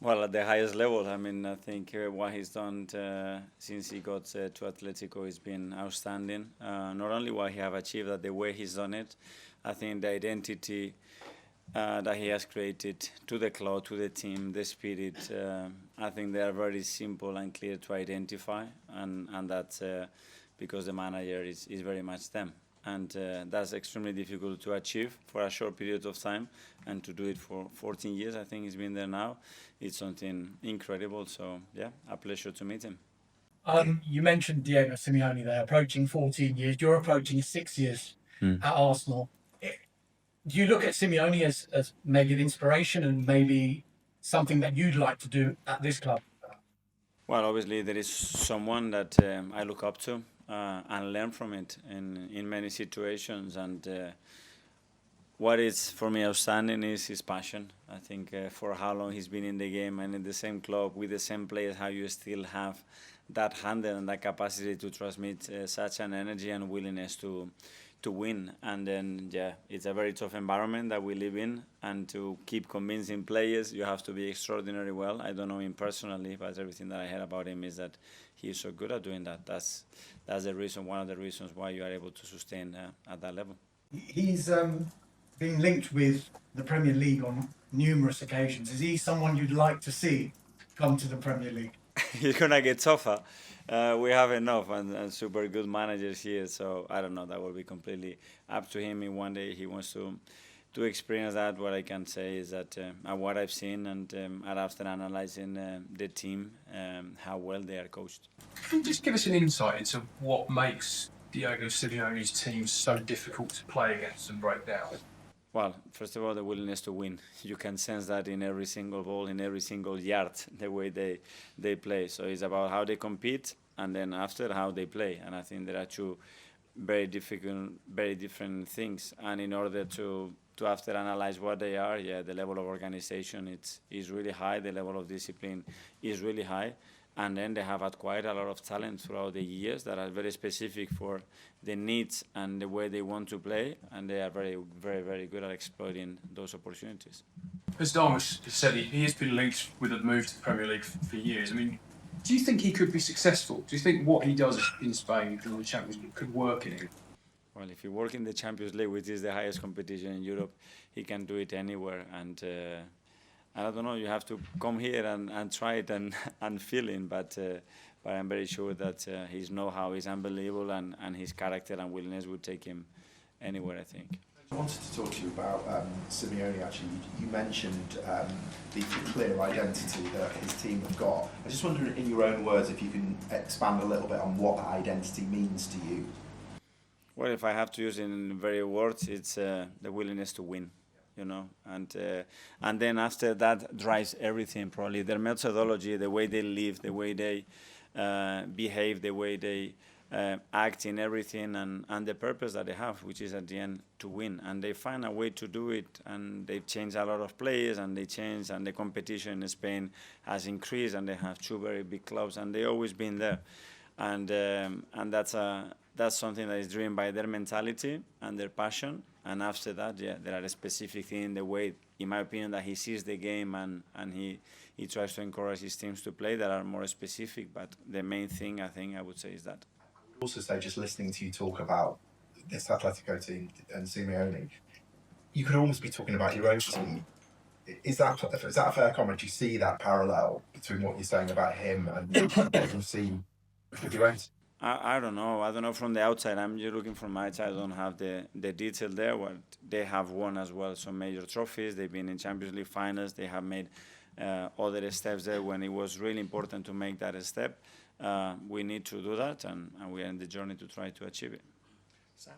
Well, at the highest level, I mean, I think what he's done since he got to Atletico has been outstanding. Not only what he have achieved, but the way he's done it. I think the identity that he has created to the club, to the team, the spirit. I think they are very simple and clear to identify, and that's because the manager is very much them. And that's extremely difficult to achieve for a short period of time, and to do it for 14 years, I think he's been there now. It's something incredible. So yeah, a pleasure to meet him. You mentioned Diego Simeone there, approaching 14 years. You're approaching 6 years at Arsenal. Do you look at Simeone as maybe an inspiration and maybe something that you'd like to do at this club? Well, obviously there is someone that I look up to and learn from it in many situations. And what is for me outstanding is his passion. I think for how long he's been in the game and in the same club with the same players, how you still have that handle and that capacity to transmit such an energy and willingness to win. And then, yeah, it's a very tough environment that we live in, and to keep convincing players, you have to be extraordinarily well. I don't know him personally, but everything that I heard about him is that he is so good at doing that. That's the reason, one of the reasons why you are able to sustain at that level. He's been linked with the Premier League on numerous occasions. Is he someone you'd like to see come to the Premier League? It's gonna get tougher. We have enough and super good managers here, so I don't know. That will be completely up to him. If one day he wants to experience that, what I can say is that what I've seen, and after analyzing the team, how well they are coached. Can you just give us an insight into what makes Diego Simeone's teams so difficult to play against and break down? Well, first of all, the willingness to win. You can sense that in every single ball, in every single yard, the way they play. So it's about how they compete, and then after how they play. And I think there are two very difficult, very different things. And in order to after analyze what they are, yeah, the level of organization is really high. The level of discipline is really high. And then they have acquired a lot of talent throughout the years that are very specific for the needs and the way they want to play, and they are very, very, very good at exploiting those opportunities. As Darmus said, he has been linked with a move to the Premier League for years. I mean, do you think he could be successful? Do you think what he does in Spain in the Champions League could work in England? Well, if you work in the Champions League, which is the highest competition in Europe, he can do it anywhere. And I don't know, you have to come here and try it and feel it. But I'm very sure that his know-how is unbelievable, and his character and willingness would take him anywhere, I think. I wanted to talk to you about Simeone. Actually, you mentioned the clear identity that his team have got. I just wondered, in your own words, if you can expand a little bit on what that identity means to you. Well, if I have to use it in very words, it's the willingness to win, and then after that drives everything. Probably their methodology, the way they live, the way they behave, the way they act in everything, and the purpose that they have, which is at the end to win. And they find a way to do it, and they've changed a lot of players, and they changed, and the competition in Spain has increased, and they have two very big clubs, and they've always been there. And that's something that is driven by their mentality and their passion. And after that, yeah, there are specific things in the way, in my opinion, that he sees the game, and he tries to encourage his teams to play that are more specific. But the main thing, I think, I would say, is that. Also say, just listening to you talk about this Atletico team and Simeone, you could almost be talking about your own team. Is that a fair comment? Do you see that parallel between what you're saying about him and what you see with your own team? I don't know. I don't know from the outside. I'm just looking from my side. I don't have the detail there. What they have won as well, some major trophies. They've been in Champions League finals. They have made other steps there when it was really important to make that step. We need to do that, and we are in the journey to try to achieve it. Sam?